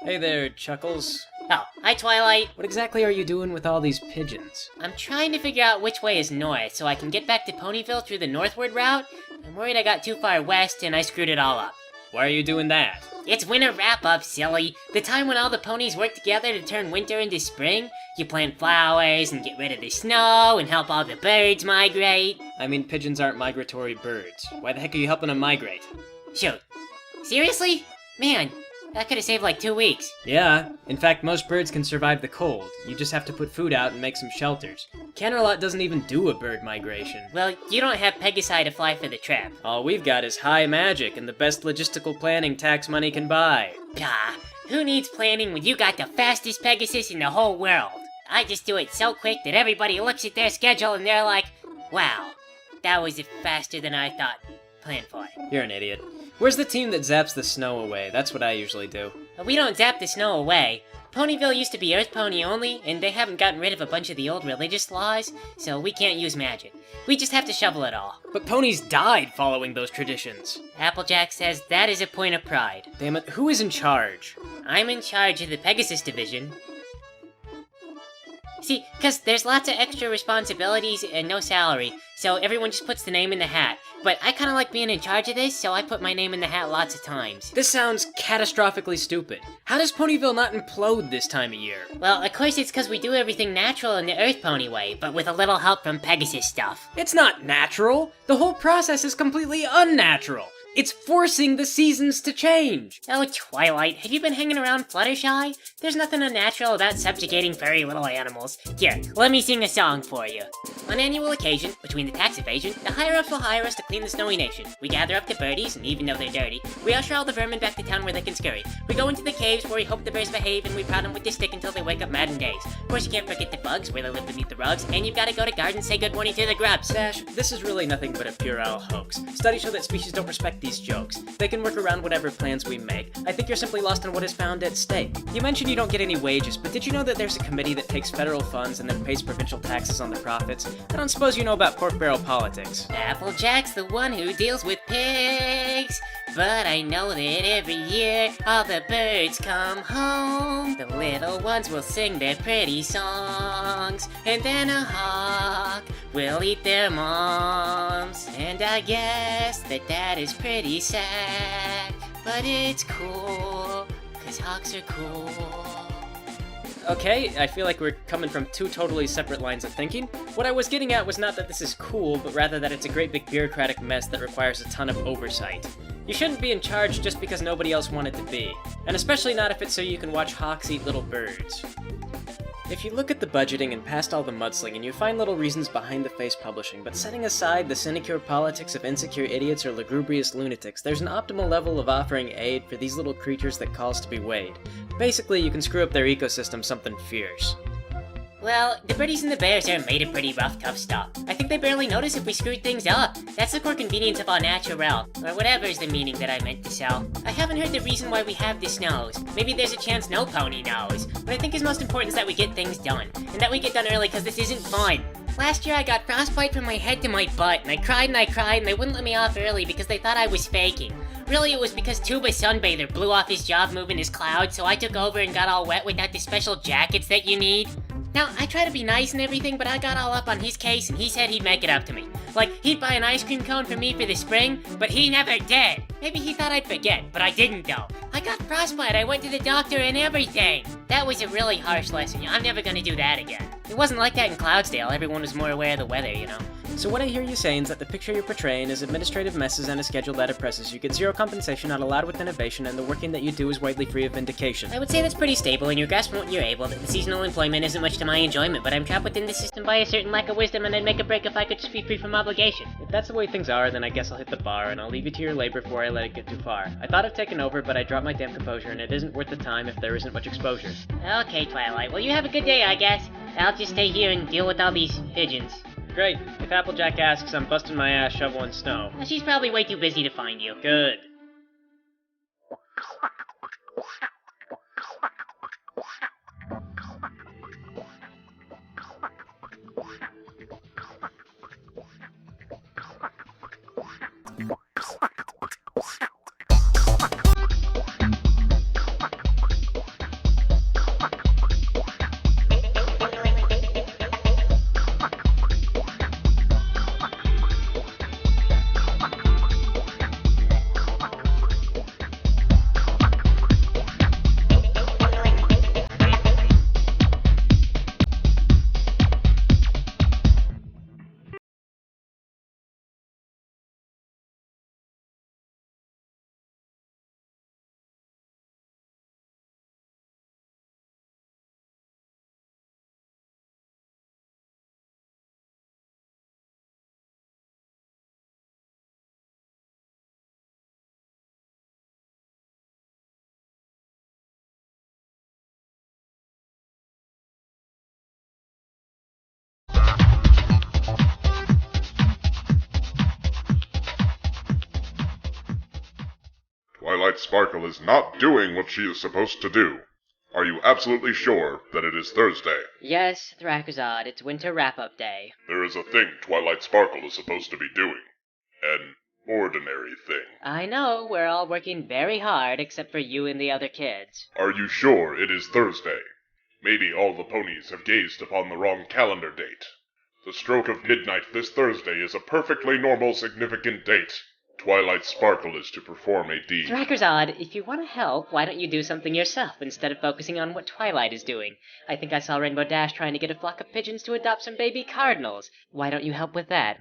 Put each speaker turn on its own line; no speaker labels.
Hey there, Chuckles.
Oh, hi Twilight.
What exactly are you doing with all these pigeons?
I'm trying to figure out which way is north so I can get back to Ponyville through the northward route. I'm worried I got too far west and I screwed it all up.
Why are you doing that?
It's winter wrap-up, silly. The time when all the ponies work together to turn winter into spring. You plant flowers and get rid of the snow and help all the birds migrate.
I mean, pigeons aren't migratory birds. Why the heck are you helping them migrate?
Shoot. Seriously? Man, that could have saved like 2 weeks.
Yeah, in fact, most birds can survive the cold. You just have to put food out and make some shelters. Canterlot doesn't even do a bird migration.
Well, you don't have Pegasi to fly for the trip.
All we've got is high magic and the best logistical planning tax money can buy.
Gah, who needs planning when you got the fastest Pegasus in the whole world? I just do it so quick that everybody looks at their schedule and they're like, wow, that was faster than I thought planned for.
You're an idiot. Where's the team that zaps the snow away? That's what I usually do.
We don't zap the snow away. Ponyville used to be Earth Pony only, and they haven't gotten rid of a bunch of the old religious laws, so we can't use magic. We just have to shovel it all.
But ponies died following those traditions.
Applejack says that is a point of pride.
Damn it, who is in charge?
I'm in charge of the Pegasus division. See, because there's lots of extra responsibilities and no salary, so everyone just puts the name in the hat. But I kind of like being in charge of this, so I put my name in the hat lots of times.
This sounds catastrophically stupid. How does Ponyville not implode this time of year?
Well, of course it's because we do everything natural in the Earth Pony way, but with a little help from Pegasus stuff.
It's not natural. The whole process is completely unnatural. It's forcing the seasons to change.
Oh, Twilight, have you been hanging around Fluttershy? There's nothing unnatural about subjugating furry little animals. Here, let me sing a song for you. On annual occasion, between the tax evasion, the higher-ups will hire us to clean the snowy nation. We gather up the birdies, and even though they're dirty, we usher all the vermin back to town where they can scurry. We go into the caves where we hope the bears behave, and we prod them with the stick until they wake up mad in days. Of course, you can't forget the bugs, where they live beneath the rugs, and you've gotta go to gardens, say good morning to the grubs.
Dash, this is really nothing but a puerile hoax. Studies show that species don't respect these jokes. They can work around whatever plans we make. I think you're simply lost on what is found at stake. You mentioned you don't get any wages, but did you know that there's a committee that takes federal funds and then pays provincial taxes on the profits? I don't suppose you know about pork barrel politics.
Applejack's the one who deals with pigs. But I know that every year all the birds come home. The little ones will sing their pretty songs, and then a hawk will eat their moms. And I guess that is pretty sad, but it's cool, 'cause hawks are cool.
Okay, I feel like we're coming from two totally separate lines of thinking. What I was getting at was not that this is cool, but rather that it's a great big bureaucratic mess that requires a ton of oversight. You shouldn't be in charge just because nobody else wanted to be, and especially not if it's so you can watch hawks eat little birds. If you look at the budgeting and past all the mudslinging, you find little reasons behind the face publishing, but setting aside the sinecure politics of insecure idiots or lugubrious lunatics, there's an optimal level of offering aid for these little creatures that calls to be weighed. Basically, you can screw up their ecosystem something fierce.
Well, the birdies and the bears are made of pretty rough, tough stuff. I think they barely notice if we screwed things up. That's the core convenience of our natural, or whatever is the meaning that I meant to sell. I haven't heard the reason why we have the snows. Maybe there's a chance no pony knows. What I think is most important is that we get things done. And that we get done early, because this isn't fun. Last year I got frostbite from my head to my butt, and I cried and I cried, and they wouldn't let me off early because they thought I was faking. Really, it was because Tuba Sunbather blew off his job moving his cloud, so I took over and got all wet without the special jackets that you need. Now, I try to be nice and everything, but I got all up on his case and he said he'd make it up to me. Like, he'd buy an ice cream cone for me for the spring, but he never did. Maybe he thought I'd forget, but I didn't though. I got frostbite, I went to the doctor and everything. That was a really harsh lesson. I'm never gonna do that again. It wasn't like that in Cloudsdale, everyone was more aware of the weather, you know.
So what I hear you saying is that the picture you're portraying is administrative messes and a schedule that oppresses you, get zero compensation, not allowed with innovation, and the working that you do is widely free of vindication.
I would say that's pretty stable, and you're grasping what you're able, that the seasonal employment isn't much to my enjoyment, but I'm trapped within the system by a certain lack of wisdom, and I'd make a break if I could just be free from obligation.
If that's the way things are, then I guess I'll hit the bar, and I'll leave you to your labor before I let it get too far. I thought of taking over, but I dropped my damn composure, and it isn't worth the time if there isn't much exposure.
Okay, Twilight, well you have a good day, I guess. I'll just stay here and deal with all these pigeons.
Great. If Applejack asks, I'm busting my ass shoveling snow.
Well, she's probably way too busy to find you.
Good.
Twilight Sparkle is not doing what she is supposed to do. Are you absolutely sure that it is Thursday?
Yes, Thrakazad, it's winter wrap-up day.
There is a thing Twilight Sparkle is supposed to be doing. An ordinary thing.
I know, we're all working very hard except for you and the other kids.
Are you sure it is Thursday? Maybe all the ponies have gazed upon the wrong calendar date. The stroke of midnight this Thursday is a perfectly normal, significant date. Twilight Sparkle is to perform a deed.
Thrakazad, if you want to help, why don't you do something yourself instead of focusing on what Twilight is doing? I think I saw Rainbow Dash trying to get a flock of pigeons to adopt some baby cardinals. Why don't you help with that,